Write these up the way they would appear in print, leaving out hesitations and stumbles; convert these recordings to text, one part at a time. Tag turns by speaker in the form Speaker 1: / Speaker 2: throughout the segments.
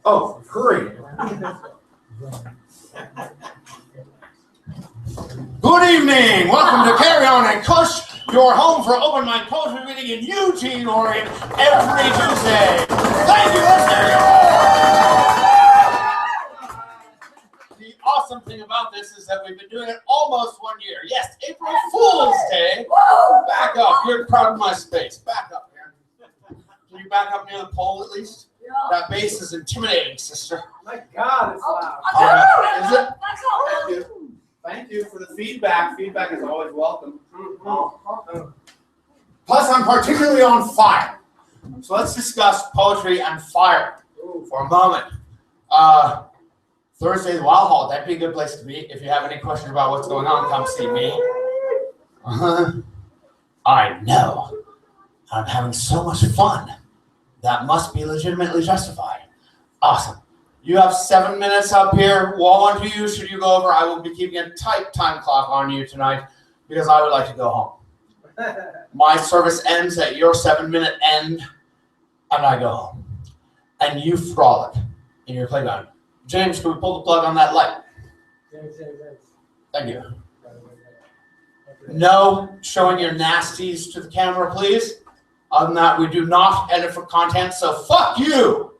Speaker 1: Oh, great. Good evening. Welcome to Carry On and Cush, your home for open mic poetry reading in Eugene, Oregon, every Tuesday. Thank you. Let's hear it. The awesome thing about this is that we've been doing it almost 1 year. Yes, April Fool's Day. Back up. You're crowding my space. Back up, man. Can you back up near the pole at least? That bass is intimidating, sister.
Speaker 2: My God, it's loud.
Speaker 1: Is it? Thank you. Thank you for the feedback. Feedback is always welcome. Plus, I'm particularly on fire. So let's discuss poetry and fire for a moment. Thursday, the Wild Hall. That'd be a good place to be. If you have any questions about what's going on, come see me. I know. I'm having so much fun. That must be legitimately justified. Awesome. You have 7 minutes up here. Woe unto you should you go over. I will be keeping a tight time clock on you tonight because I would like to go home. My service ends at your 7-minute end, and I go home. And you frolic in your playground. James, can we pull the plug on that light? Thank you. No showing your nasties to the camera, please. Other than that, we do not edit for content, so fuck you!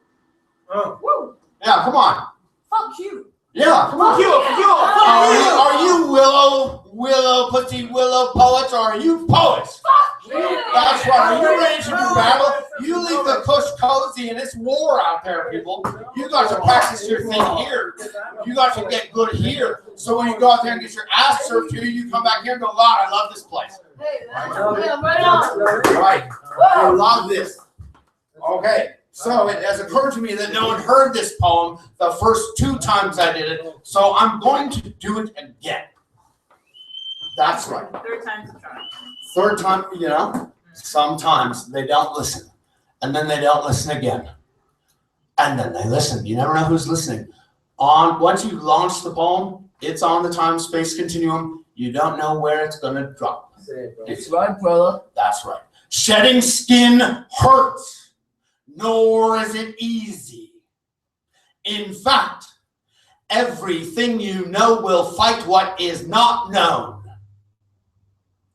Speaker 1: Yeah, come on.
Speaker 3: Fuck you.
Speaker 1: Yeah, come on. Fuck you. Are you willow, pussy willow poets, or are you poets?
Speaker 3: Fuck you.
Speaker 1: That's right. Are you ready to do battle? You leave the Cush cozy, and it's war out there, people. You got to practice your thing here. You got to get good here. So when you go out there and get your ass served to you, you come back here and go, God, I love this place.
Speaker 3: Hey, yeah, right on.
Speaker 1: Right. I love this. Okay. So it has occurred to me that no one heard this poem the first 2 times I did it, so I'm going to do it again. That's right.
Speaker 3: Third time's a charm.
Speaker 1: Third time, you know, sometimes they don't listen, and then they don't listen again, and then they listen. You never know who's listening. Once you launch the poem, it's on the time-space continuum. You don't know where it's going to drop.
Speaker 3: That's right, brother.
Speaker 1: That's right. Shedding skin hurts. Nor is it easy. In fact, everything you know will fight what is not known.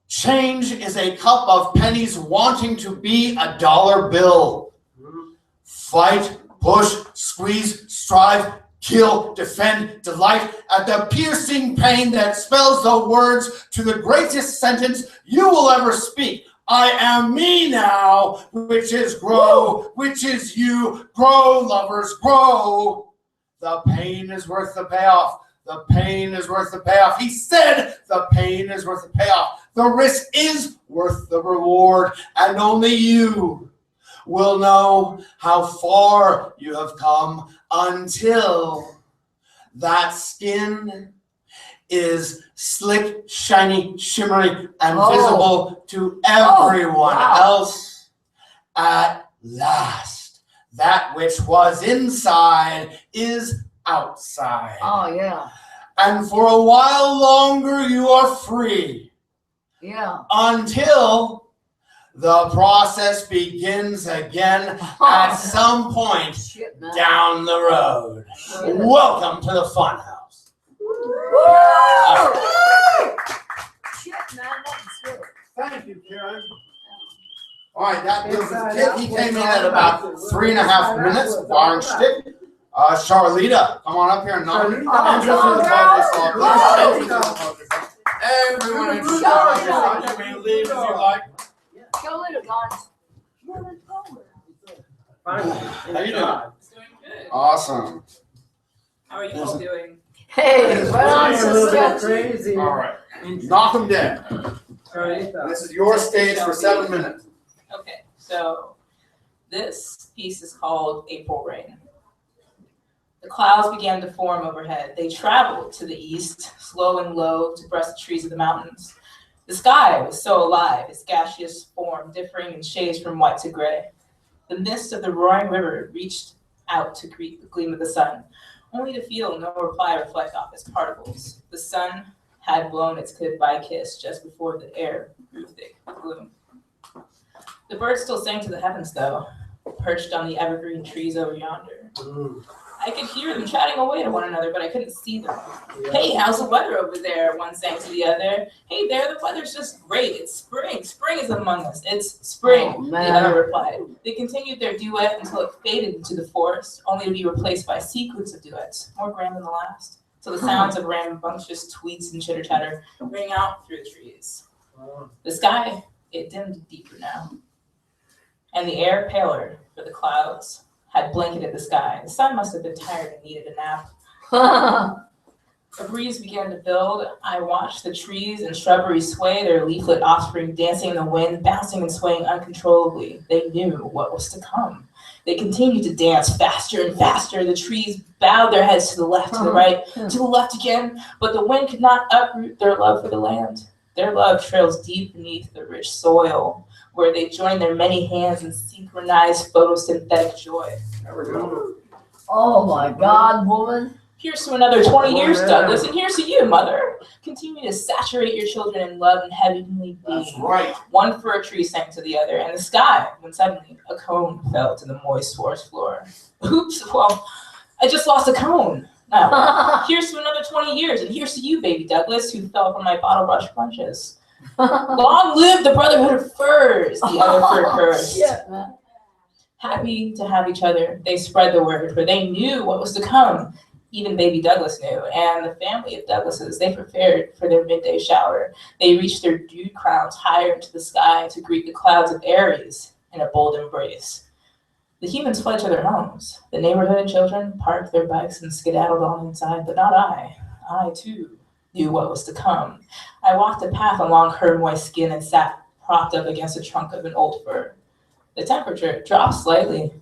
Speaker 1: Change is a cup of pennies wanting to be a dollar bill. Fight, push, squeeze, strive, kill, defend, delight at the piercing pain that spells the words to the greatest sentence you will ever speak. I am me now, which is grow, which is you. Grow, lovers, grow. The pain is worth the payoff. The pain is worth the payoff. He said the pain is worth the payoff. The risk is worth the reward. And only you will know how far you have come until that skin is slick, shiny, shimmery, and visible to everyone else. At last, that which was inside is outside.
Speaker 3: Oh, yeah.
Speaker 1: And for a while longer, you are free.
Speaker 3: Yeah.
Speaker 1: Until the process begins again at some point down the road. Welcome to the fun house.
Speaker 3: Shit, man, that's good.
Speaker 1: Thank you, Karen. All right, that was the kid. He came in at about 3.5 minutes. Orange stick. Charlita, come on up here and knock. Enter through the poetry slot, please. Everyone in Charlita, you may leave if you like.
Speaker 3: Charlita, guys.
Speaker 1: How you doing?
Speaker 4: Doing good.
Speaker 1: Awesome.
Speaker 4: How are you all doing?
Speaker 3: Hey, right on, sister.
Speaker 2: Crazy.
Speaker 1: All right, knock them dead. This is your stage for 7 minutes.
Speaker 4: Okay, so this piece is called April Rain. The clouds began to form overhead. They traveled to the east, slow and low, to breast the trees of the mountains. The sky was so alive, its gaseous form differing in shades from white to gray. The mist of the roaring river reached out to greet the gleam of the sun, only to feel no reply reflect off its particles. The sun had blown its goodbye kiss just before the air grew thick with gloom. The birds still sang to the heavens, though, perched on the evergreen trees over yonder. I could hear them chatting away to one another, but I couldn't see them. Hey, how's the weather over there? One sang to the other. Hey there, the weather's just great. It's spring. Spring is among us. It's spring,
Speaker 3: Oh,
Speaker 4: the
Speaker 3: man.
Speaker 4: other replied. They continued their duet until it faded into the forest, only to be replaced by a sequence of duets, more grand than the last. So the sounds of rambunctious tweets and chitter-chatter ring out through the trees. The sky, it dimmed deeper now, and the air paler, for the clouds had blanketed the sky. The sun must have been tired and needed a nap. A breeze began to build. I watched the trees and shrubberies sway, their leaflet offspring dancing in the wind, bouncing and swaying uncontrollably. They knew what was to come. They continued to dance faster and faster. The trees bowed their heads to the left, to the right, to the left again, but the wind could not uproot their love for the land. Their love trails deep beneath the rich soil, where they join their many hands in synchronized photosynthetic joy.
Speaker 3: Oh my God, woman.
Speaker 4: Here's to another 20 years, Douglas, and here's to you, mother. Continue to saturate your children in love and heavenly being.
Speaker 1: That's right.
Speaker 4: One fir tree sang to the other, and the sky, when suddenly a cone fell to the moist forest floor. Oops, well, I just lost a cone. Now, here's to another 20 years, and here's to you, baby Douglas, who fell from my bottle brush bunches. Long live the brotherhood of firs, the other fir cursed.
Speaker 3: Shit, man.
Speaker 4: Happy to have each other, they spread the word, for they knew what was to come. Even baby Douglas knew, and the family of Douglases, they prepared for their midday shower. They reached their dew crowns higher into the sky to greet the clouds of Aries in a bold embrace. The humans fled to their homes. The neighborhood children parked their bikes and skedaddled on inside, but not I. I, too, knew what was to come. I walked a path along her moist skin and sat propped up against the trunk of an old fir. The temperature dropped slightly.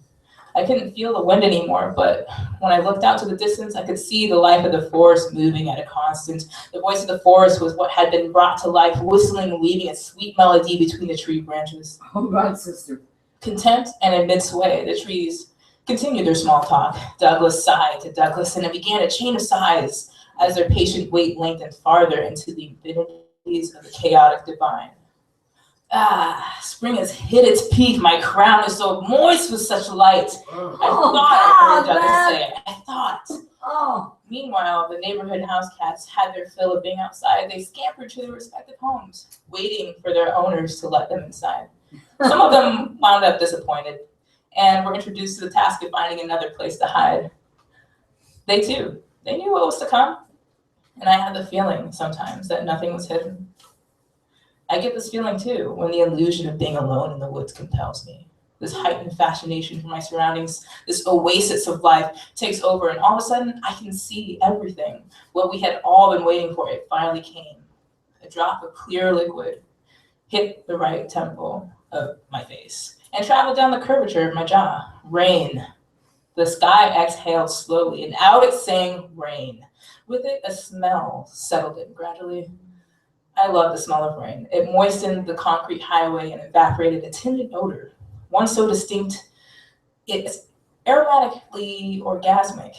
Speaker 4: I couldn't feel the wind anymore, but when I looked out to the distance, I could see the life of the forest moving at a constant. The voice of the forest was what had been brought to life, whistling and weaving a sweet melody between the tree branches.
Speaker 3: Oh God, sister.
Speaker 4: Content and amid sway, the trees continued their small talk. Douglas sighed to Douglas, and it began a chain of sighs as their patient wait lengthened farther into the infinities of the chaotic divine. Ah, spring has hit its peak. My crown is so moist with such light. I heard Douglas say. I thought.
Speaker 3: Oh.
Speaker 4: Meanwhile, the neighborhood house cats had their fill of being outside. They scampered to their respective homes, waiting for their owners to let them inside. Some of them wound up disappointed and were introduced to the task of finding another place to hide. They too, they knew what was to come. And I had the feeling sometimes that nothing was hidden. I get this feeling too when the illusion of being alone in the woods compels me. This heightened fascination for my surroundings, this oasis of life takes over, and all of a sudden I can see everything. What we had all been waiting for, it finally came. A drop of clear liquid hit the right temple of my face and traveled down the curvature of my jaw. Rain. The sky exhaled slowly, and out it sang rain. With it, a smell settled in gradually. I love the smell of rain. It moistened the concrete highway and evaporated a timid odor, one so distinct, it's aromatically orgasmic.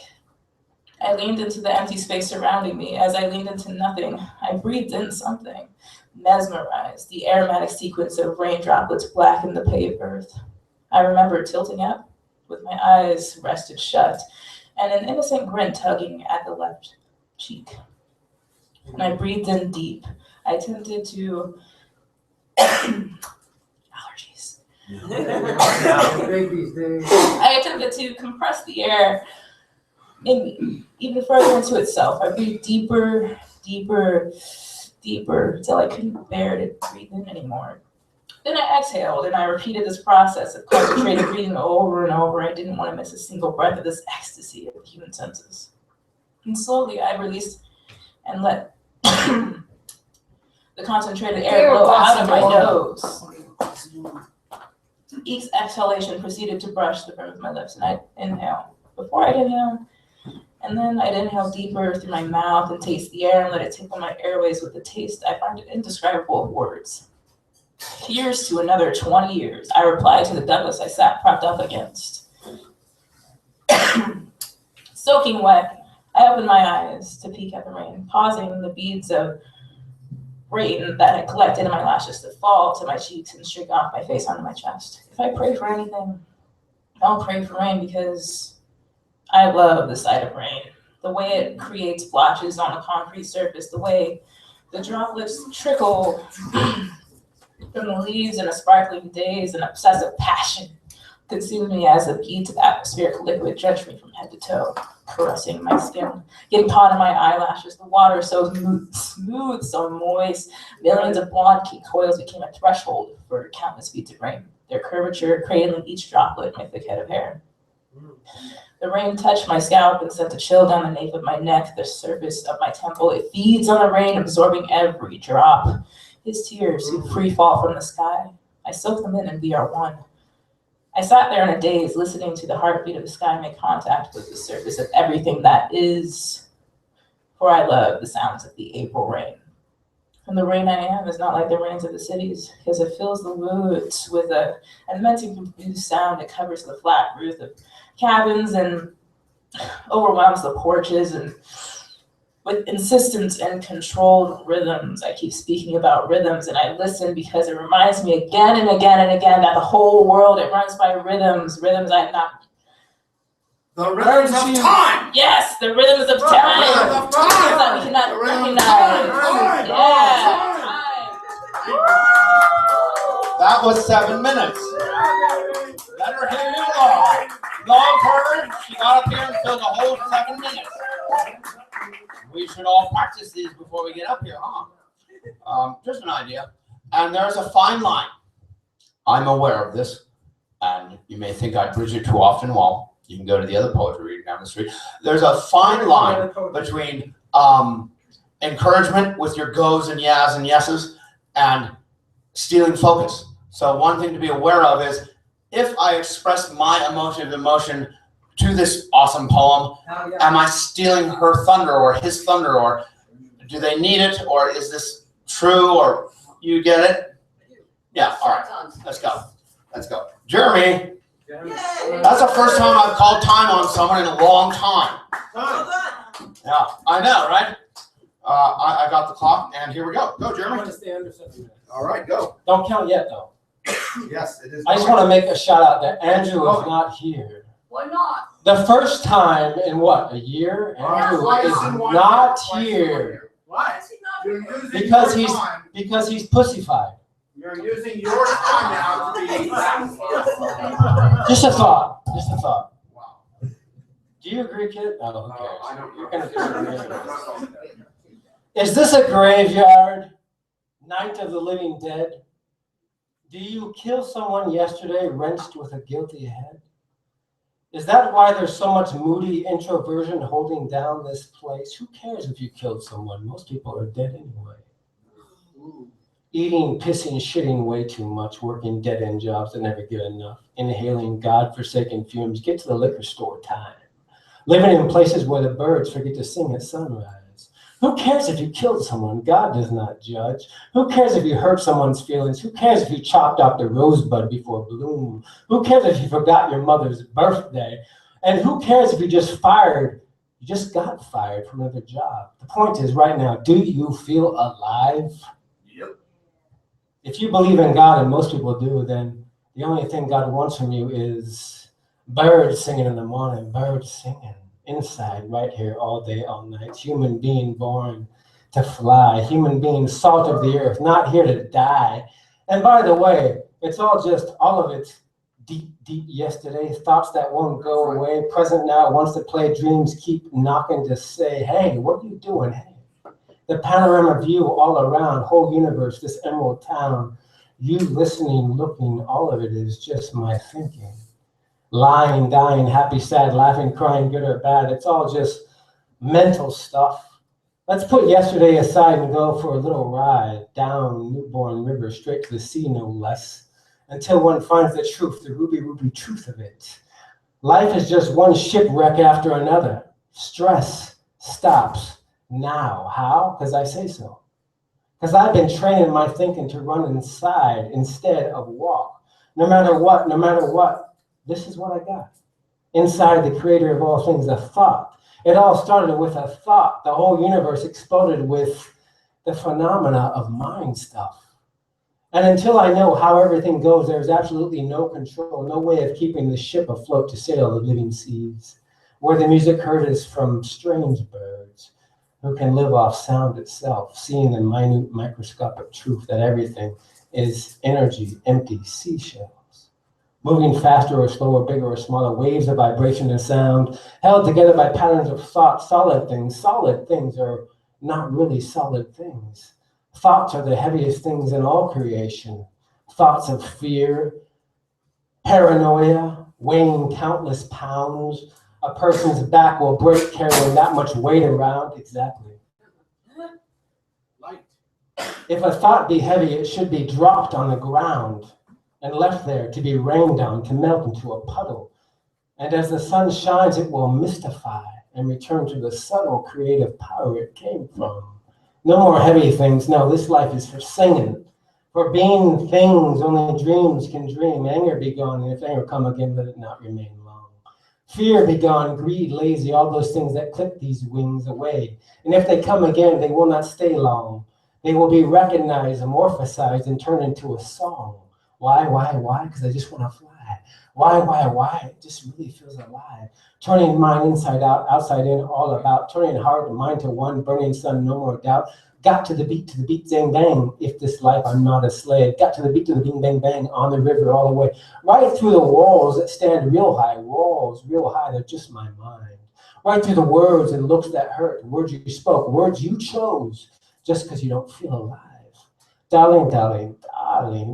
Speaker 4: I leaned into the empty space surrounding me. As I leaned into nothing, I breathed in something. Mesmerized, the aromatic sequence of rain droplets blackened the paved earth. I remember tilting up, with my eyes rested shut, and an innocent grin tugging at the left cheek. And I breathed in deep. I attempted to allergies. I attempted to compress the air even further into itself. I breathed deeper, deeper, deeper, till I couldn't bear to breathe in anymore. Then I exhaled, and I repeated this process of concentrated breathing over and over. I didn't want to miss a single breath of this ecstasy of the human senses. And slowly I released and let the concentrated air blow out of my nose. Each exhalation proceeded to brush the brim of my lips, and I'd inhale. Before I'd inhale, and then I'd inhale deeper through my mouth and taste the air and let it tickle my airways with a taste I find it indescribable of words. Here's to another 20 years, I replied to the Douglas I sat propped up against. Soaking wet, I opened my eyes to peek at the rain, pausing the beads of rain that had collected in my lashes to fall to my cheeks and streak off my face onto my chest. If I pray for anything, I'll pray for rain, because I love the sight of rain, the way it creates blotches on a concrete surface, the way the droplets trickle from the leaves in a sparkling daze, and obsessive passion consumes me as a beads of atmospheric liquid drench me from head to toe, caressing my skin, getting caught in my eyelashes. The water so smooth, so moist. Millions of blonde coils became a threshold for countless feet of rain, their curvature cradling each droplet in my thick head of hair. The rain touched my scalp and sent a chill down the nape of my neck, the surface of my temple. It feeds on the rain, absorbing every drop. His tears who free fall from the sky. I soak them in and we are one. I sat there in a daze, listening to the heartbeat of the sky make contact with the surface of everything that is. For I love the sounds of the April rain. And the rain I am is not like the rains of the cities, because it fills the woods with an immense and confused sound. It covers the flat roof of cabins and overwhelms the porches, and with insistence and controlled rhythms. I keep speaking about rhythms, and I listen because it reminds me again and again and again that the whole world, it runs by rhythms I have not.
Speaker 1: The rhythms of time.
Speaker 4: Yes, the rhythms of time.
Speaker 1: The rhythms of time.
Speaker 4: That we cannot recognize.
Speaker 1: Time.
Speaker 4: Yeah.
Speaker 1: That was 7 minutes. Let her hear you long. Love her. She got up here and filled the whole 7 minutes. We should all practice these before we get up here, huh? Just an idea. And there's a fine line. I'm aware of this, and you may think I preach it too often. Well, you can go to the other poetry reading down the street. There's a fine line between encouragement with your goes and yas and yeses and stealing focus. So one thing to be aware of is if I express my emotion to this awesome poem, am I stealing her thunder or his thunder, or do they need it, or is this true, or you get it? Yeah, all right, let's go. Let's go. Jeremy, that's the first time I've called time on someone in a long time. Yeah, I know, right? I got the clock, and here we go. Go, Jeremy.
Speaker 2: I'm going to stay under 7 minutes.
Speaker 1: All right, go.
Speaker 2: Don't count yet, though.
Speaker 1: Yes, it is.
Speaker 2: I just want to make a shout out that Andrew is not here.
Speaker 3: Why not?
Speaker 2: The first time in what, a year? Andrew is not here.
Speaker 1: Why?
Speaker 2: Because he's pussyfied.
Speaker 1: You're using your time now to be.
Speaker 2: Just a thought. Just a thought.
Speaker 1: Wow.
Speaker 2: Do you agree, kid? Oh, who cares?
Speaker 1: I don't.
Speaker 2: You're gonna do it. Is this a graveyard? Night of the living dead? Do you kill someone yesterday, wrenched with a guilty head? Is that why there's so much moody introversion holding down this place? Who cares if you killed someone? Most people are dead anyway. Eating, pissing, shitting way too much, working dead-end jobs that never get enough, inhaling God-forsaken fumes, get to the liquor store time, living in places where the birds forget to sing at sunrise. Who cares if you killed someone? God does not judge. Who cares if you hurt someone's feelings? Who cares if you chopped off the rosebud before bloom? Who cares if you forgot your mother's birthday? And who cares if you just got fired from another job? The point is right now, do you feel alive?
Speaker 1: Yep.
Speaker 2: If you believe in God, and most people do, then the only thing God wants from you is birds singing in the morning, birds singing inside right here all day, all night. Human being born to fly, human being salt of the earth, not here to die. And by the way, it's all of it's deep yesterday, thoughts that won't go away, present now, wants to play, dreams keep knocking to say, hey, what are you doing? Hey, the panorama view all around, whole universe, this emerald town, you listening, looking, all of it is just my thinking. Lying, dying, happy, sad, laughing, crying, good or bad. It's all just mental stuff. Let's put yesterday aside and go for a little ride down Newborn River, straight to the sea, no less, until one finds the truth, the ruby truth of it. Life is just one shipwreck after another. Stress stops now. How? Because I say so. Because I've been training my thinking to run inside instead of walk. No matter what, this is what I got. Inside the creator of all things, a thought. It all started with a thought. The whole universe exploded with the phenomena of mind stuff. And until I know how everything goes, there's absolutely no control, no way of keeping the ship afloat to sail the living seas. where the music heard is from strange birds who can live off sound itself, seeing the minute microscopic truth that everything is energy, empty seashells, moving faster or slower, bigger or smaller, waves of vibration and sound, held together by patterns of thought. Solid things are not really solid things. Thoughts are the heaviest things in all creation. Thoughts of fear, paranoia, weighing countless pounds. A person's back will break carrying that much weight around. Exactly.
Speaker 1: Light.
Speaker 2: If a thought be heavy, it should be dropped on the ground and left there to be rained on, to melt into a puddle. And as the sun shines, it will mystify and return to the subtle creative power it came from. No more heavy things. No, this life is for singing. For being things only dreams can dream. Anger be gone, and if anger come again, let it not remain long. Fear be gone, greed, lazy, all those things that clip these wings away. And if they come again, they will not stay long. They will be recognized, amorphosized, and turned into a song. Why? Because I just want to fly. Why? It just really feels alive. Turning mind inside out, outside in, all about. Turning heart and mind to one, burning sun, no more doubt. Got to the beat, bang, bang. If this life I'm not a slave. Got to the beat, bing, bang, bang. On the river, all the way. Right through the walls that stand real high. Walls real high, they're just my mind. Right through the words and looks that hurt. Words you spoke, words you chose. Just because you don't feel alive. Darling,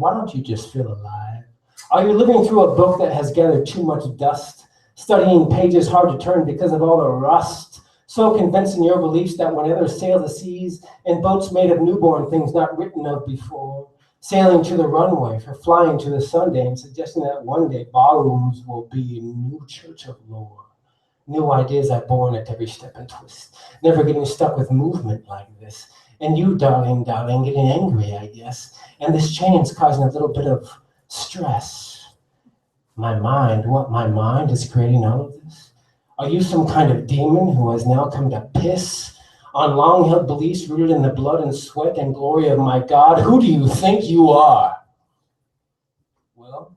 Speaker 2: why don't you just feel alive? Are you living through a book that has gathered too much dust? Studying pages hard to turn because of all the rust? So convinced in your beliefs that when others sail the seas in boats made of newborn things not written of before, sailing to the runway for flying to the Sunday and suggesting that one day ballrooms will be a new church of lore. New ideas are born at every step and twist, never getting stuck with movement like this. And you, darling, getting angry, I guess. And this change causing a little bit of stress. My mind is creating all of this? Are you some kind of demon who has now come to piss on long-held beliefs rooted in the blood and sweat and glory of my God? Who do you think you are? Well,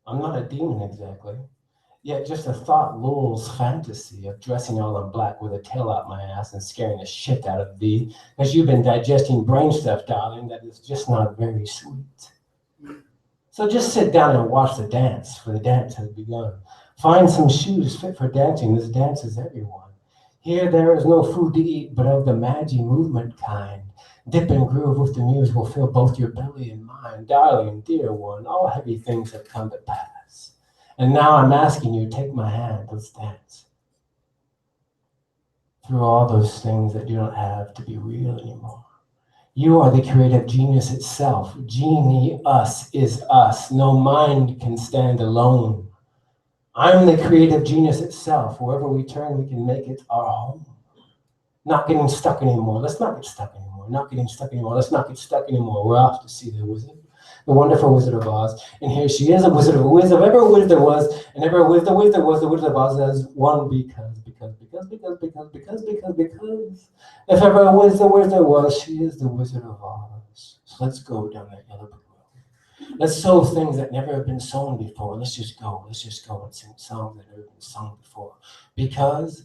Speaker 2: I'm not a demon exactly. Yet just a thought lulls fantasy of dressing all in black with a tail out my ass and scaring the shit out of thee, because you've been digesting brain stuff, darling, that is just not very sweet. So just sit down and watch the dance, for the dance has begun. Find some shoes fit for dancing, this dance is everyone. Here there is no food to eat, but of the magi movement kind. Dip and groove with the muse will fill both your belly and mind. Darling, dear one, all heavy things have come to pass. And now I'm asking you, take my hand, let's dance. Through all those things that you don't have to be real anymore. You are the creative genius itself. Genie, us is us. No mind can stand alone. I'm the creative genius itself. Wherever we turn, we can make it our home. Not getting stuck anymore. Let's not get stuck anymore. Not getting stuck anymore. Let's not get stuck anymore. We're off to see the wizard. The wonderful Wizard of Oz. And here she is, a wizard of wisdom. Ever a wizard there was, and ever a wizard was the Wizard of Oz as one because. If ever a wizard there was, she is the Wizard of Oz. So let's go down that yellow brick road. Let's sow things that never have been sown before. Let's just go and sing songs that never been sung before. Because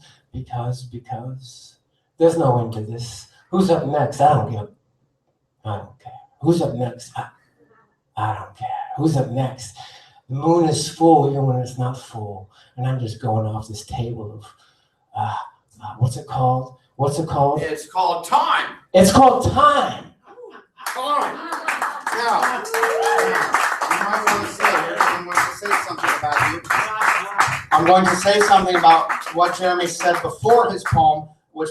Speaker 2: there's no end to this. Who's up next? I don't care. Who's up next? I don't care. Who's up next? The moon is full even when it's not full. And I'm just going off this table of, what's it called? It's called time. It's called time.
Speaker 1: Time. Now, you might want to say something about you. I'm going to say something about what Jeremy said before his poem, which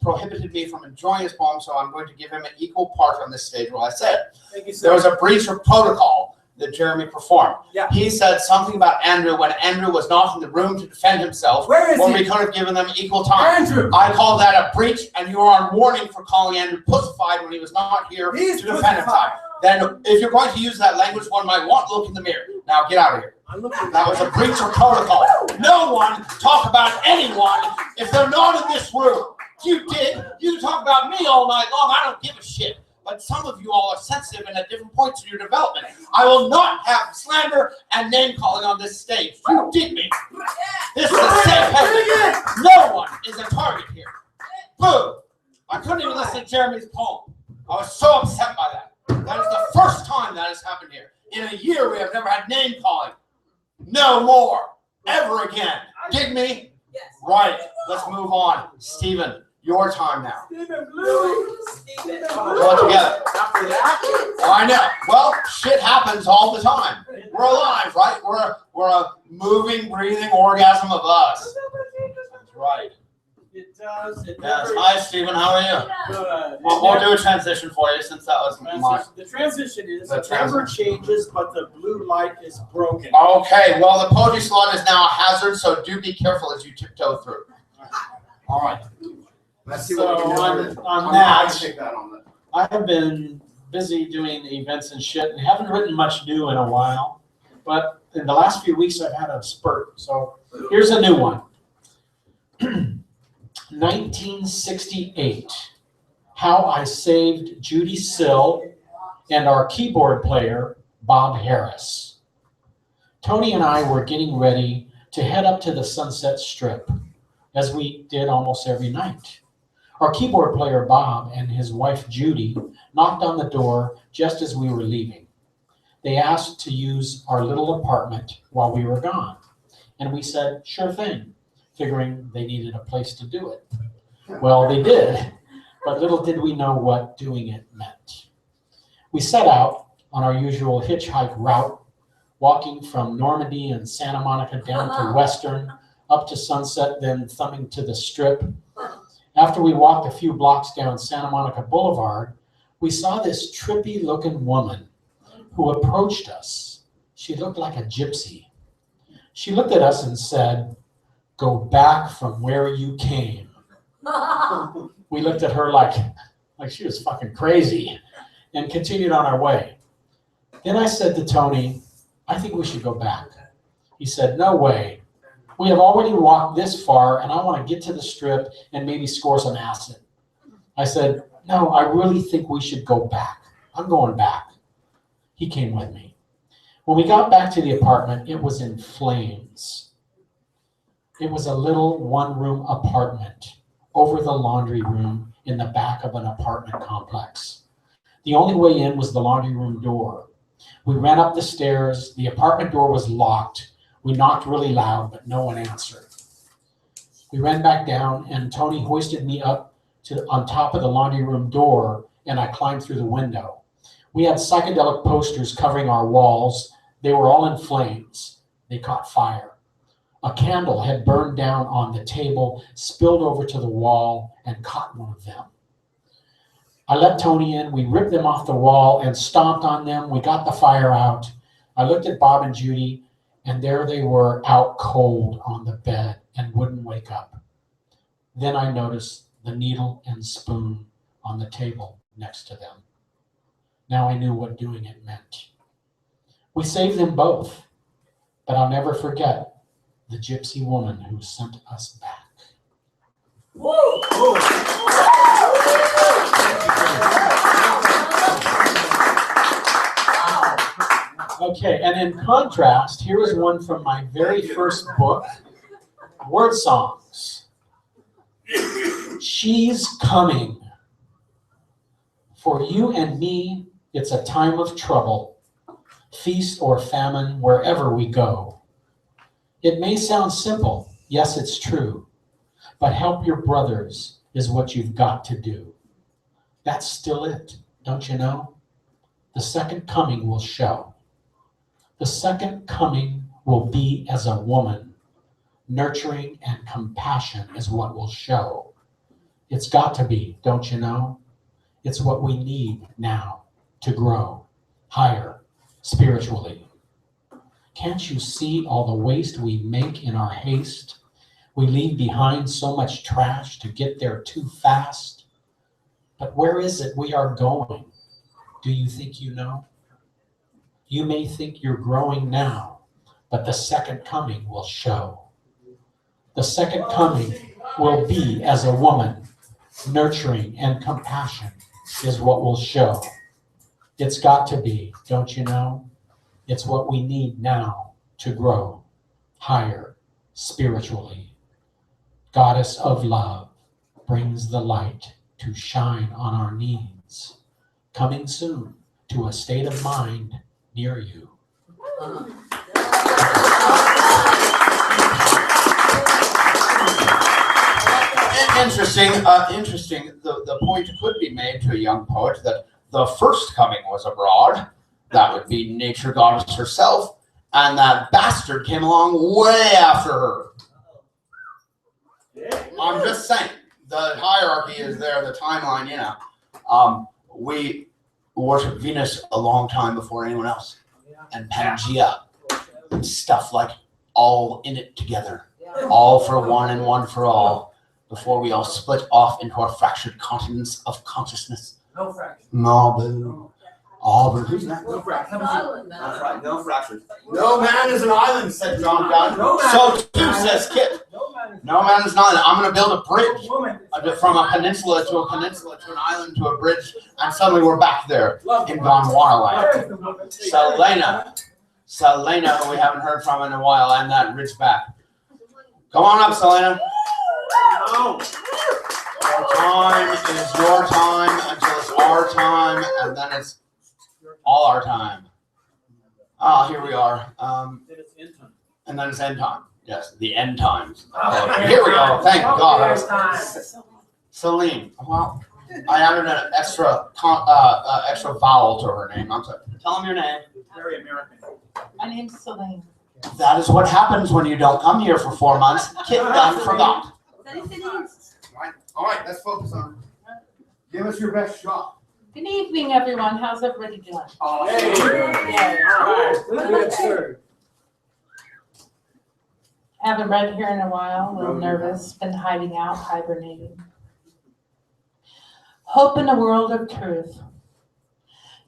Speaker 1: prohibited me from enjoying his poem, so I'm going to give him an equal part on this stage while I say it.
Speaker 5: Thank you, sir.
Speaker 1: There was a breach of protocol that Jeremy performed.
Speaker 5: Yeah.
Speaker 1: He said something about Andrew when Andrew was not in the room to defend himself.
Speaker 5: Where is
Speaker 1: when
Speaker 5: he?
Speaker 1: we could have given them equal time.
Speaker 5: Andrew!
Speaker 1: I call that a breach, and you are on warning for calling Andrew pussified when he was not here
Speaker 5: He's
Speaker 1: to defend himself. Then if you're going to use that language, one might want to look in the mirror. Now get out of here. That was a breach of protocol. No one talk about anyone if they're not in this room. You did. You talk about me all night long. I don't give a shit. But some of you all are sensitive and at different points in your development. I will not have slander and name calling on this stage. You did me. This is a safe haven.
Speaker 5: No one is a target here. Boo! I couldn't even listen to Jeremy's poem. I was so upset by that. That is the first time that has happened here. In a year, we have never had name calling. No more. Ever again. Dig me?
Speaker 4: Yes.
Speaker 5: Right. Let's move on. Stephen, your time now.
Speaker 4: Stephen.
Speaker 5: All together.
Speaker 6: After that,
Speaker 5: Oh, I know. Well, shit happens all the time. We're alive, right? We're a moving, breathing organism of us. That's right.
Speaker 6: it does. It
Speaker 5: Yes.
Speaker 6: never-
Speaker 5: Hi, Stephen. How are you?
Speaker 6: Good.
Speaker 5: We'll do a transition for you since that was my.
Speaker 6: The transition is
Speaker 5: The
Speaker 6: it never changes, but the blue light is broken.
Speaker 5: Okay. Well, the poetry slot is now a hazard, so do be careful as you tiptoe through. All right.
Speaker 1: Let's see
Speaker 6: So
Speaker 1: what we can do
Speaker 6: on
Speaker 1: with it.
Speaker 6: that,
Speaker 1: Take that on the.
Speaker 6: I have been busy doing events and shit and haven't written much new in a while. But in the last few weeks, I've had a spurt. So here's a new one. 1968. How I Saved Judy Sill and our keyboard player, Bob Harris. Tony and I were getting ready to head up to the Sunset Strip, as we did almost every night. Our keyboard player, Bob, and his wife, Judy, knocked on the door just as we were leaving. They asked to use our little apartment while we were gone. And we said, sure thing, figuring they needed a place to do it. Well, they did, but little did we know what doing it meant. We set out on our usual hitchhike route, walking from Normandy and Santa Monica down to Western, up to Sunset, then thumbing to the Strip. After we walked a few blocks down Santa Monica Boulevard, we saw this trippy-looking woman who approached us. She looked like a gypsy. She looked at us and said, "Go back from where you came." We looked at her like she was fucking crazy and continued on our way. Then I said to Tony, "I think we should go back." He said, "No way. We have already walked this far and I want to get to the Strip and maybe score some acid." I said, "No, I really think we should go back. I'm going back." He came with me. When we got back to the apartment, it was in flames. It was a little one-room apartment over the laundry room in the back of an apartment complex. The only way in was the laundry room door. We ran up the stairs. The apartment door was locked. We knocked really loud, but no one answered. We ran back down, and Tony hoisted me up on top of the laundry room door, and I climbed through the window. We had psychedelic posters covering our walls. They were all in flames. They caught fire. A candle had burned down on the table, spilled over to the wall, and caught one of them. I let Tony in. We ripped them off the wall and stomped on them. We got the fire out. I looked at Bob and Judy, and there they were out cold on the bed and wouldn't wake up. Then I noticed the needle and spoon on the table next to them. Now I knew what doing it meant. We saved them both, but I'll never forget the gypsy woman who sent us back. Okay, and in contrast, here is one from my very first book, Word Songs. She's coming. For you and me, it's a time of trouble, feast or famine, wherever we go. It may sound simple, yes, it's true, but help your brothers is what you've got to do. That's still it, don't you know? The second coming will show. The second coming will be as a woman. Nurturing and compassion is what will show. It's got to be, don't you know? It's what we need now to grow higher spiritually. Can't you see all the waste we make in our haste? We leave behind so much trash to get there too fast. But where is it we are going? Do you think you know? You may think you're growing now, but the second coming will show. The second coming will be as a woman. Nurturing and compassion is what will show. It's got to be, don't you know? It's what we need now to grow higher spiritually. goddess of love, brings the light to shine on our needs, coming soon to a state of mind near you.
Speaker 5: Interesting. The point could be made to a young poet that the first coming was abroad. That would be nature goddess herself, and that bastard came along way after her. I'm just saying, the hierarchy is there, the timeline, you know. We worship Venus a long time before anyone else, and Pangea, and stuff like all in it together, all for one and one for all, before we all split off into our fractured continents of consciousness.
Speaker 1: No fractures.
Speaker 5: No, but who's that?
Speaker 1: No fractures.
Speaker 3: That's right, no fractures.
Speaker 1: No man is an island, said John Donne.
Speaker 5: No man. So too says Kit. No man is an island. I'm going to build a bridge from a peninsula to an island to a bridge, and suddenly we're back there in Gondwanaland. Selena, who we haven't heard from in a while, and that ridge back. Come on up, Selena. Our time is your time until it's our time, and then it's all our time. Ah, here we are. And then it's end time. Yes, the end times. Here we go. Thank God. Celine. Well, I added an extra vowel to her name. I'm sorry. Tell them your name.
Speaker 1: Very American.
Speaker 4: My name's Celine.
Speaker 5: That is what happens when you don't come here for 4 months. Kit done forgot.
Speaker 1: All right, let's focus on it. Give us your best shot.
Speaker 4: Good evening, everyone. How's everybody doing?
Speaker 1: Oh,
Speaker 2: Hey. Good, sir.
Speaker 4: Haven't read here in a while. A little nervous. Been hiding out, hibernating. Hope in a world of truth.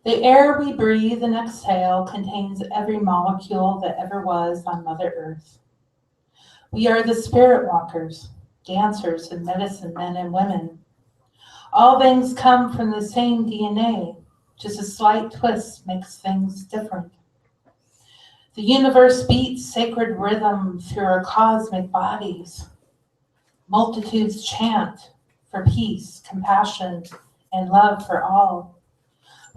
Speaker 4: The air we breathe and exhale contains every molecule that ever was on Mother Earth. We are the spirit walkers, dancers and medicine men and women. All things come from the same DNA, just a slight twist makes things different. The universe beats sacred rhythm through our cosmic bodies. Multitudes chant for peace, compassion, and love for all.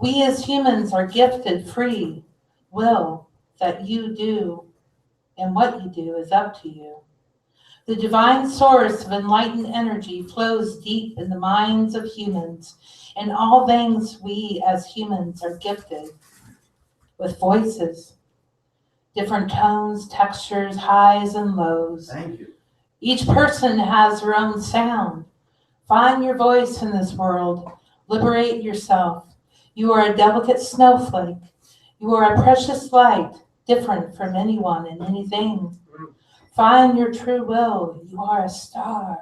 Speaker 4: We as humans are gifted free will that you do, and what you do is up to you. The divine source of enlightened energy flows deep in the minds of humans, and all things we as humans are gifted with voices, different tones, textures, highs and lows.
Speaker 1: Thank you.
Speaker 4: Each person has their own sound. Find your voice in this world. Liberate yourself. You are a delicate snowflake. You are a precious light, different from anyone and anything. Find your true will. You are a star.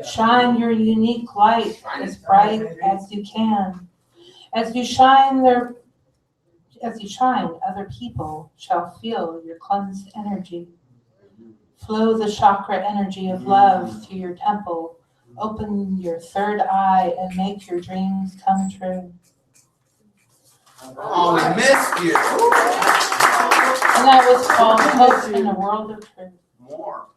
Speaker 4: Shine your unique light as bright as you can. As you shine, other people shall feel your cleansed energy. Flow the chakra energy of love through your temple. Open your third eye and make your dreams come true.
Speaker 1: Oh, we missed you.
Speaker 4: And that was called Hope in a World of Truth.
Speaker 1: More.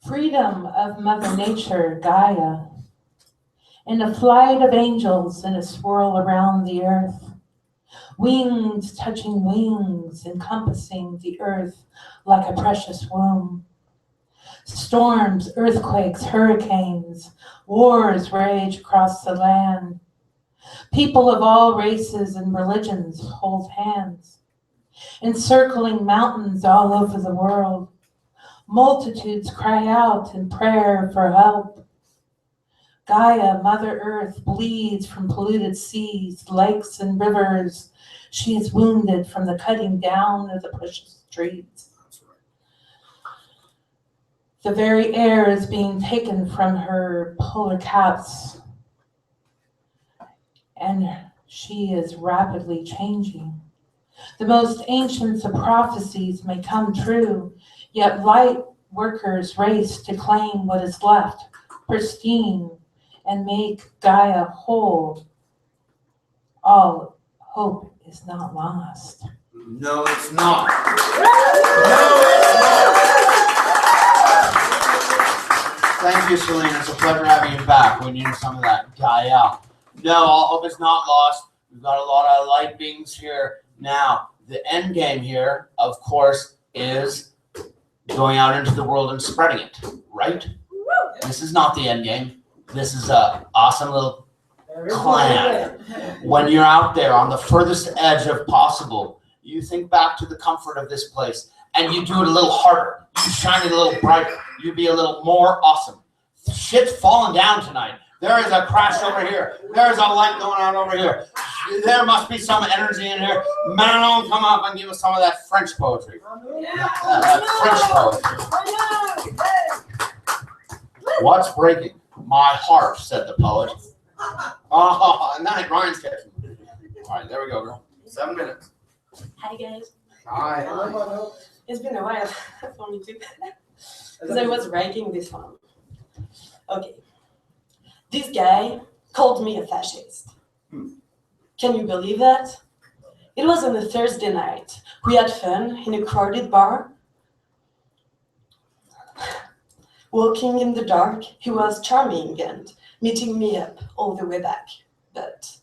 Speaker 4: Freedom of Mother Nature, Gaia. In a flight of angels in a swirl around the earth. Wings touching wings, encompassing the earth like a precious womb. Storms, earthquakes, hurricanes, wars rage across the land. People of all races and religions hold hands. Encircling mountains all over the world. Multitudes cry out in prayer for help. Gaia, Mother Earth, bleeds from polluted seas, lakes, and rivers. She is wounded from the cutting down of the precious trees. The very air is being taken from her polar caps, and she is rapidly changing. The most ancient of prophecies may come true, yet light workers race to claim what is left, pristine, and make Gaia whole. All hope is not lost.
Speaker 1: No, it's not. No,
Speaker 5: Thank you, Celine. It's a pleasure having you back. We need some of that Gaia. No, all hope is not lost. We've got a lot of light beings here. Now, the end game here, of course, is going out into the world and spreading it, right? This is not the end game. This is a awesome little plan. When you're out there on the furthest edge of possible, you think back to the comfort of this place and you do it a little harder. You shine it a little brighter. You be a little more awesome. Shit's falling down tonight. There is a crash over here. There's a light going on over here. There must be some energy in here. Manon, come up and give us some of that French poetry. French poetry. What's breaking? My heart, said the poet. Oh, and then it rhymes. All right, there we go, girl. 7 minutes.
Speaker 7: Hi guys.
Speaker 5: Hi.
Speaker 7: It's been a while for me too. Because I was writing this one. Okay. This guy called me a fascist. Can you believe that? It was on a Thursday night. We had fun in a crowded bar. Walking in the dark, he was charming and meeting me up all the way back. But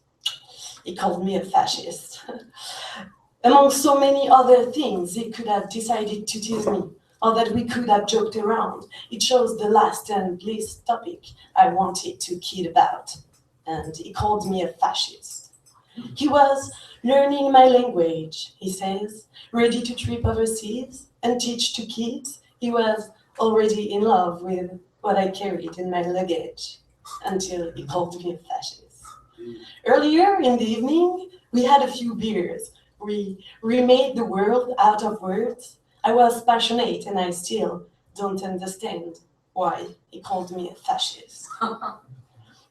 Speaker 7: he called me a fascist. Among so many other things, he could have decided to tease me, or that we could have joked around. It chose the last and least topic I wanted to kid about, and he called me a fascist. He was learning my language, he says, ready to trip overseas and teach to kids. He was already in love with what I carried in my luggage, until he called me a fascist. Earlier in the evening, we had a few beers. We remade the world out of words. I was passionate and I still don't understand why he called me a fascist.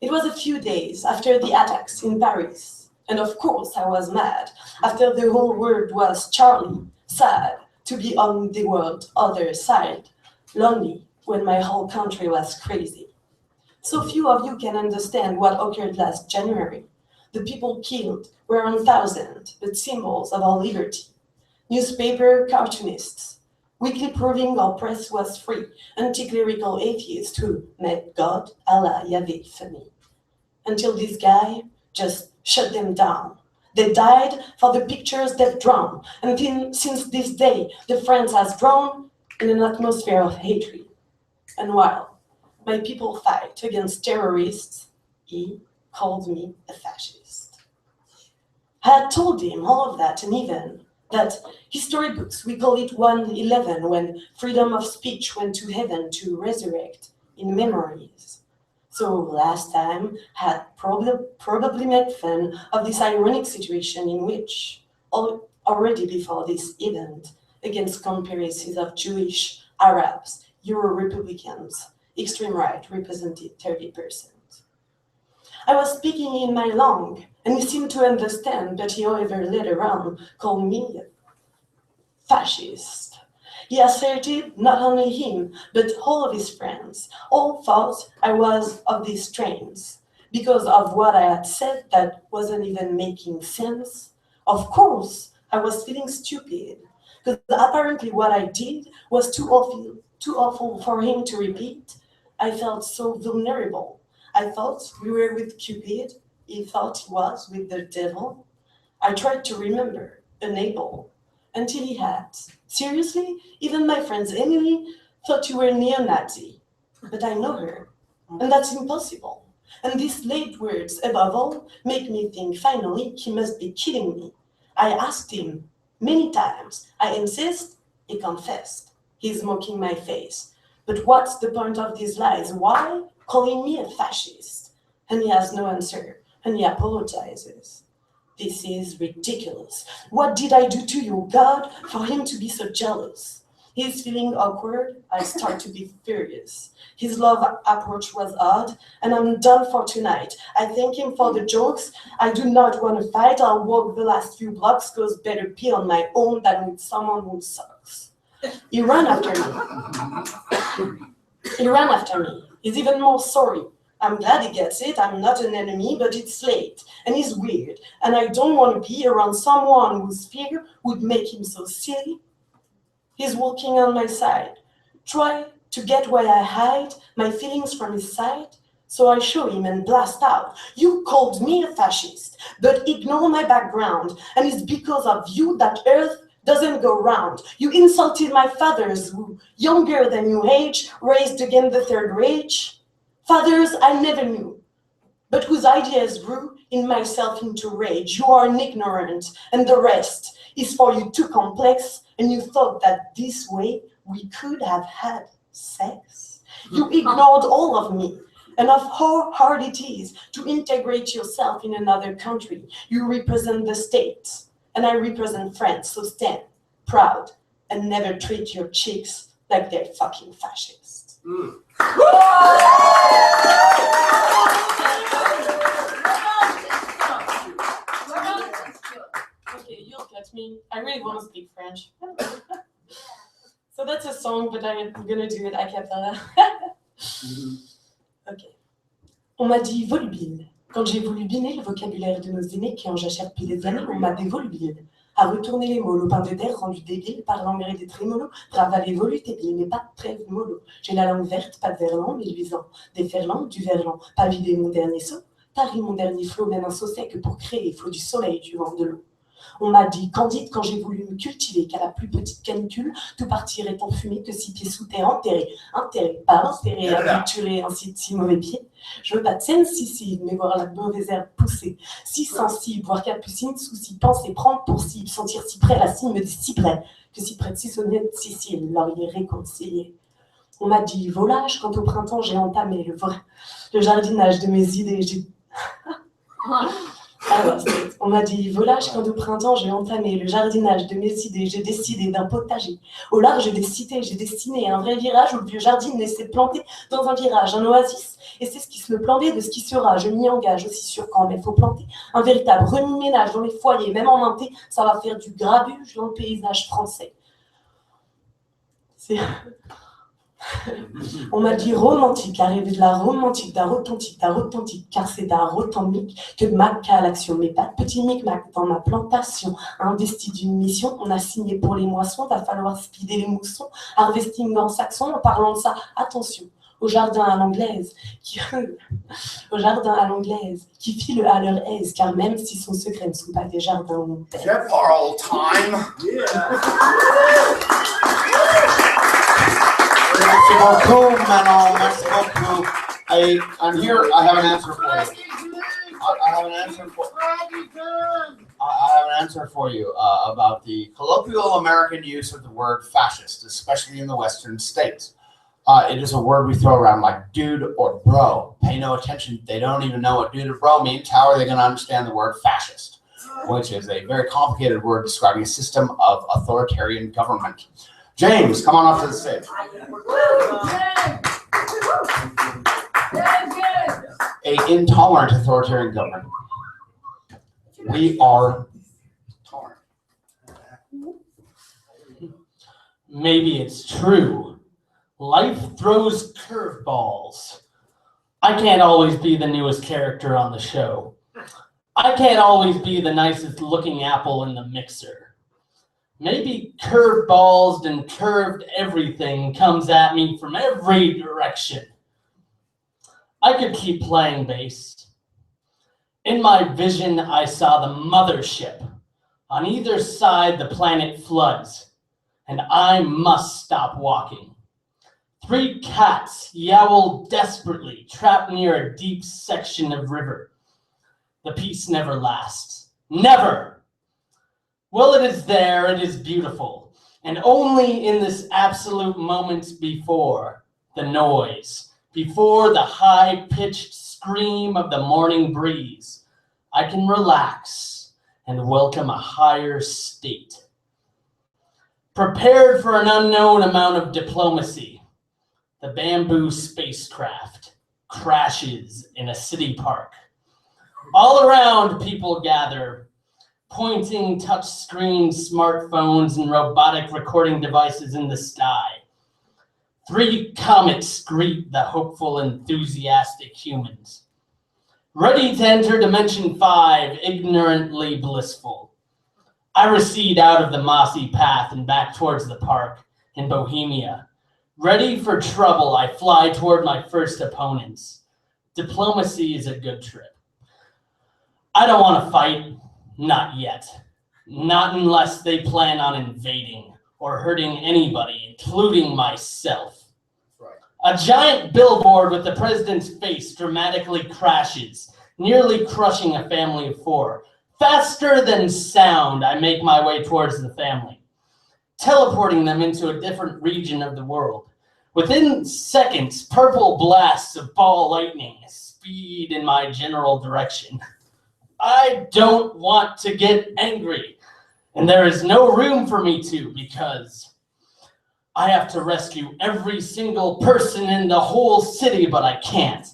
Speaker 7: It was a few days after the attacks in Paris. And of course I was mad after the whole world was Charlie, sad to be on the world's other side, lonely when my whole country was crazy. So few of you can understand what occurred last January. The people killed were 1,000, but symbols of our liberty. Newspaper cartoonists, weekly proving our press was free, anti-clerical atheists who made God, Allah, Yahweh funny. Until this guy just shut them down. They died for the pictures they've drawn, and since this day, the France has grown in an atmosphere of hatred. And while my people fight against terrorists, he called me a fascist. I had told him all of that, and even that history books, we call it 111, when freedom of speech went to heaven to resurrect in memories. So last time I had probably made fun of this ironic situation in which, already before this event, against comparisons of Jewish, Arabs, Euro-Republicans, extreme right represented 30%. I was speaking in my langue, and he seemed to understand, but he, however, later on called me a fascist. He asserted not only him, but all of his friends, all thought I was of these strains, because of what I had said that wasn't even making sense. Of course, I was feeling stupid, because apparently what I did was too awful for him to repeat. I felt so vulnerable. I thought we were with Cupid. He thought he was with the devil. I tried to remember, unable, until he had. Seriously, even my friend Emily thought you were neo-Nazi. But I know her, and that's impossible. And these late words, above all, make me think finally he must be kidding me. I asked him many times. I insist, he confessed. He's mocking my face. But what's the point of these lies? Why calling me a fascist? And he has no answer, and he apologizes. This is ridiculous. What did I do to you, God, for him to be so jealous? He's feeling awkward. I start to be furious. His love approach was odd, and I'm done for tonight. I thank him for the jokes. I do not want to fight. I'll walk the last few blocks, cause better pee on my own than with someone who sucks. He ran after me. He ran after me. He's even more sorry. I'm glad he gets it. I'm not an enemy, but it's late, and he's weird, and I don't want to be around someone whose fear would make him so silly. He's walking on my side. Try To get where I hide my feelings from his side, so I show him and blast out. You called me a fascist, but ignore my background, and it's because of you that Earth doesn't go round. You insulted my fathers, who, younger than your age, raised again the Third Reich. Fathers I never knew, but whose ideas grew in myself into rage. You are an ignorant, and the rest is for you too complex, and you thought that this way we could have had sex. You ignored all of me, and of how hard it is to integrate yourself in another country. You represent the state, and I represent France, so stand proud and never treat your chicks like they're fucking fascists. Okay, you'll catch me. I really want to speak French. So that's a song, but I'm gonna do it a cappella. Ok. On m'a dit volubile. Quand j'ai voulu biner le vocabulaire de nos aînés qui en jachèrent depuis des années, on m'a dévolubile. À retourner les mots, le pain de terre rendu débile par l'engrais des trémolos, ravaler volutébile, mais pas de trêve mollo. J'ai la langue verte, pas de verlan, mais luisant. Des ferlants, du verlan, pas vider mon dernier seau. Tarie mon dernier flot, même un seau sec pour créer, il faut du soleil, du vent, de l'eau. On m'a dit candide quand j'ai voulu me cultiver, qu'à la plus petite canicule, tout partirait en fumée que 6 pieds sous terre enterrés, pas enterrés, aventurés, ainsi de 6 mauvais pieds. Je veux pas de scène si, mais voir la mauvaise herbe pousser, si sensible, voir capucine, souci, penser, prendre pour cible, sentir si près la cime des cyprès, que si près de Sissonnier de Sicile, laurier réconcilié. On m'a dit volage quand au printemps j'ai entamé le jardinage de mes idées. Alors, on m'a dit volage quand au printemps j'ai entamé le jardinage de mes idées, j'ai décidé d'un potager. Au large des cités, j'ai dessiné un vrai virage où le vieux jardin s'est planté dans un virage, un oasis. Et c'est ce qui se me plantait de ce qui sera. Je m'y engage aussi sûr quand mais il faut planter un véritable remue-ménage dans les foyers, même en minté, ça va faire du grabuge dans le paysage français. On m'a dit romantique, arrivé de la romantique, d'un authentique, car c'est d'un rotanmique que de Mac à l'action. Mais pas de petit micmac dans ma plantation. Investi d'une mission, on a signé pour les moissons, va falloir speeder les moussons. Harvesting en saxon, en parlant de ça, attention. Au jardin à l'anglaise, qui file à leur aise, car même si son secret ne sont pas des jardins où
Speaker 1: Is that for all time?
Speaker 5: Merci beaucoup, Manon. Merci beaucoup. I'm here. I have an answer for you. I have an answer for you about the colloquial American use of the word fascist, especially in the Western states. It is a word we throw around like dude or bro. Pay no attention. They don't even know what dude or bro means. How are they going to understand the word fascist, which is a very complicated word describing a system of authoritarian government? James, come on up to the stage. A intolerant authoritarian government. We are tolerant.
Speaker 8: Maybe it's true. Life throws curveballs. I can't always be the newest character on the show. I can't always be the nicest looking apple in the mixer. Maybe curveballs and curved everything comes at me from every direction. I could keep playing bass. In my vision, I saw the mothership. On either side, the planet floods, and I must stop walking. 3 cats yowl desperately, trapped near a deep section of river. The peace never lasts. Never! Well, it is there, it is beautiful, and only in this absolute moment before the noise, before the high-pitched scream of the morning breeze, I can relax and welcome a higher state. Prepared for an unknown amount of diplomacy, the bamboo spacecraft crashes in a city park. All around, people gather, pointing touchscreen smartphones and robotic recording devices in the sky. 3 comets greet the hopeful, enthusiastic humans. Ready to enter Dimension 5, ignorantly blissful. I recede out of the mossy path and back towards the park in Bohemia, Ready for trouble, I fly toward my first opponents. Diplomacy is a good trip. I don't want to fight, not yet. Not unless they plan on invading or hurting anybody, including myself. A giant billboard with the president's face dramatically crashes, nearly crushing a family of 4. Faster than sound, I make my way towards the family, teleporting them into a different region of the world. Within seconds, purple blasts of ball lightning speed in my general direction. I don't want to get angry, and there is no room for me to, because I have to rescue every single person in the whole city, but I can't.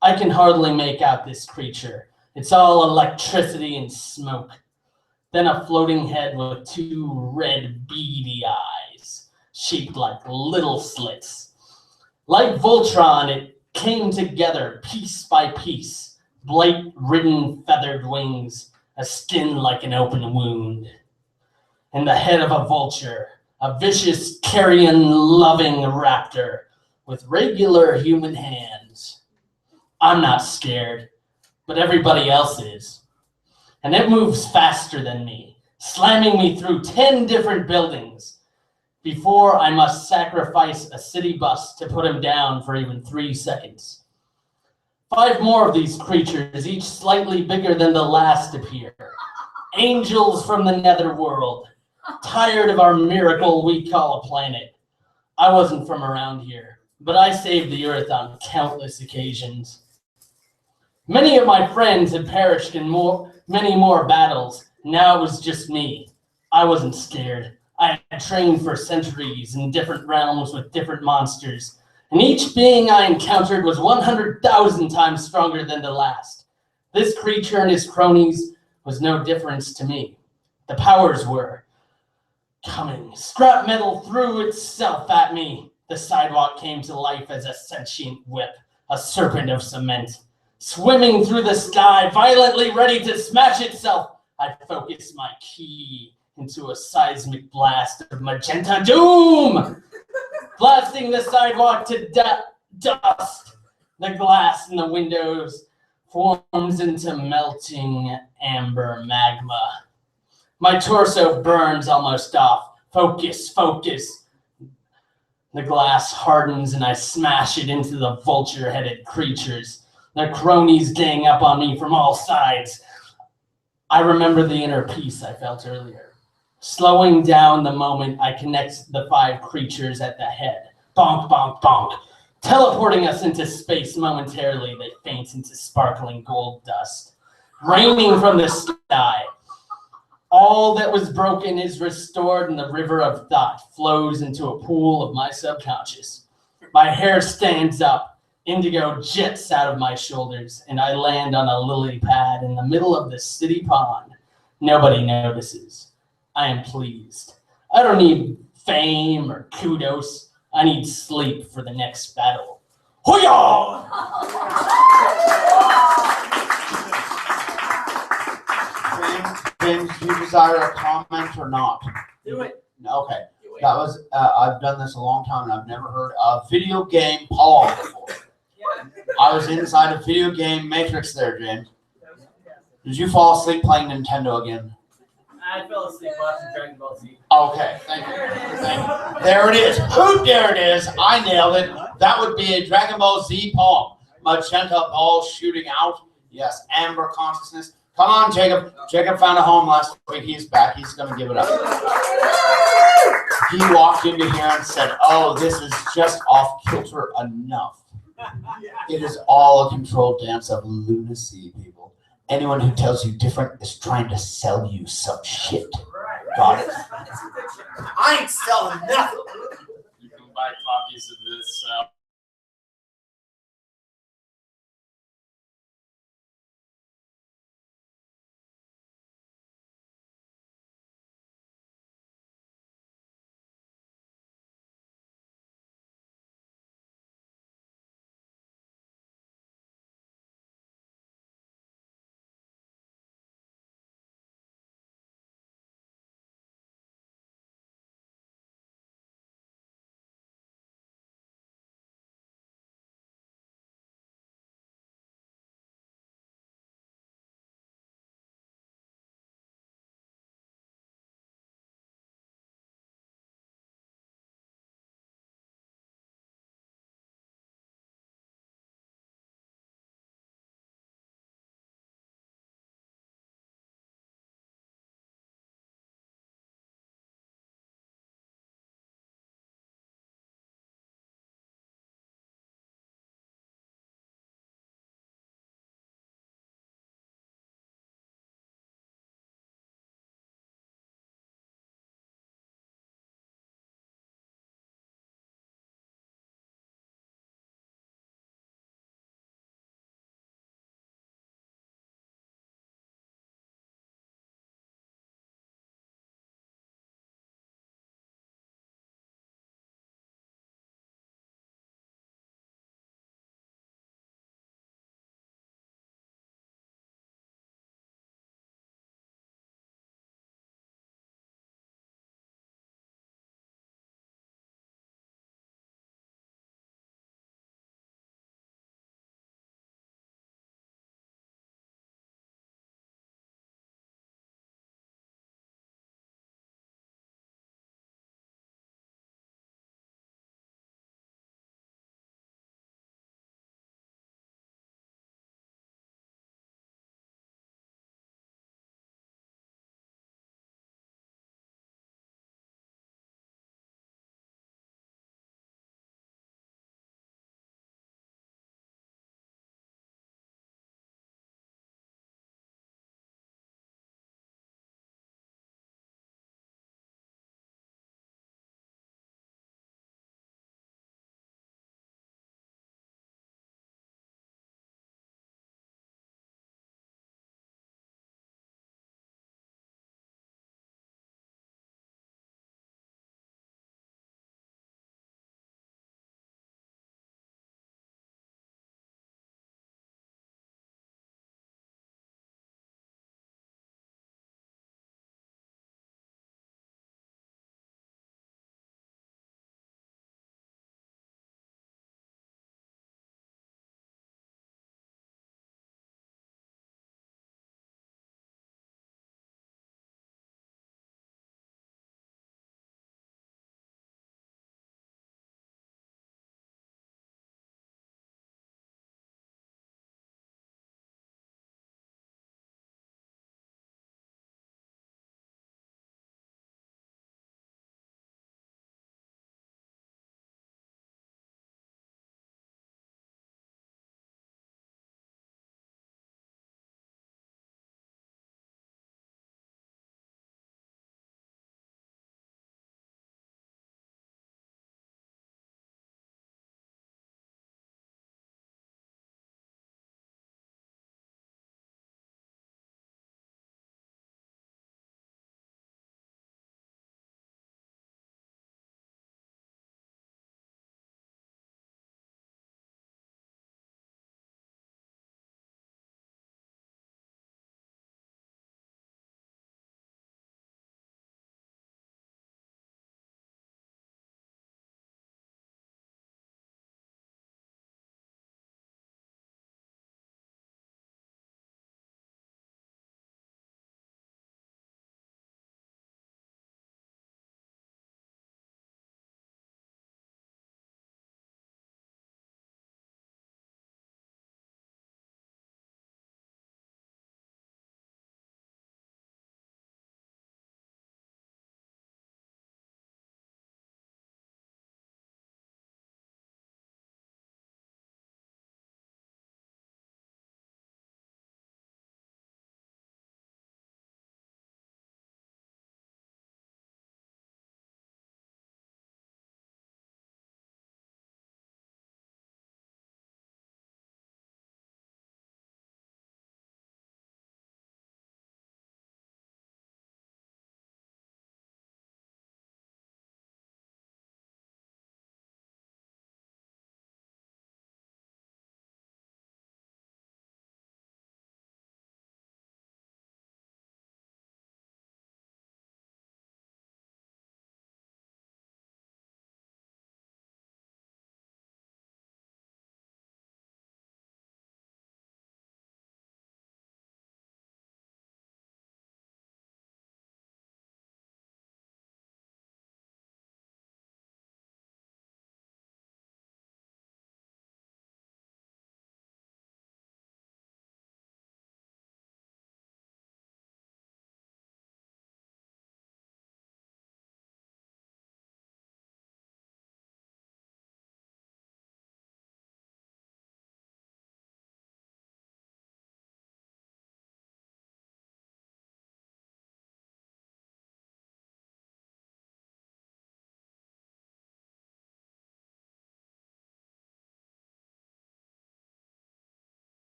Speaker 8: I can hardly make out this creature. It's all electricity and smoke. Then a floating head with 2 red beady eyes, shaped like little slits. Like Voltron, it came together piece by piece. Blight-ridden feathered wings, a skin like an open wound. And the head of a vulture, a vicious, carrion-loving raptor with regular human hands. I'm not scared, but everybody else is. And it moves faster than me, slamming me through 10 different buildings before I must sacrifice a city bus to put him down for even 3 seconds. 5 more of these creatures, each slightly bigger than the last, appear. Angels from the netherworld, tired of our miracle we call a planet. I wasn't from around here, but I saved the earth on countless occasions. Many of my friends had perished in many more battles. Now it was just me. I wasn't scared. I had trained for centuries in different realms with different monsters, and each being I encountered was 100,000 times stronger than the last. This creature and his cronies was no difference to me. The powers were coming. Scrap metal threw itself at me. The sidewalk came to life as a sentient whip, a serpent of cement. Swimming through the sky, violently ready to smash itself, I focused my key into a seismic blast of magenta doom, blasting the sidewalk to dust. The glass in the windows forms into melting amber magma. My torso burns almost off. Focus, focus. The glass hardens and I smash it into the vulture-headed creatures. Their cronies gang up on me from all sides. I remember the inner peace I felt earlier. Slowing down the moment I connect the 5 creatures at the head. Bonk, bonk, bonk. Teleporting us into space momentarily, they faint into sparkling gold dust. Raining from the sky. All that was broken is restored and the river of thought flows into a pool of my subconscious. My hair stands up. Indigo jets out of my shoulders, and I land on a lily pad in the middle of the city pond. Nobody notices. I am pleased. I don't need fame or kudos. I need sleep for the next battle. Hoo-yah!
Speaker 5: James, do you desire a comment or not?
Speaker 3: Do it.
Speaker 5: Okay. That was, I've done this a long time, and I've never heard a video game poem before. I was inside a video game matrix there, James. Did you fall asleep playing Nintendo again?
Speaker 3: I fell asleep watching Dragon Ball Z.
Speaker 5: Okay, thank you. Thank you. There it is. There it is. I nailed it. That would be a Dragon Ball Z poem. Magenta ball shooting out. Yes, amber consciousness. Come on, Jacob. Jacob found a home last week. He's back. He's going to give it up. He walked into here and said, oh, this is just off kilter enough. It is all a controlled dance of lunacy, people. Anyone who tells you different is trying to sell you some shit. Got it?
Speaker 3: I ain't selling nothing.
Speaker 9: You can buy copies of this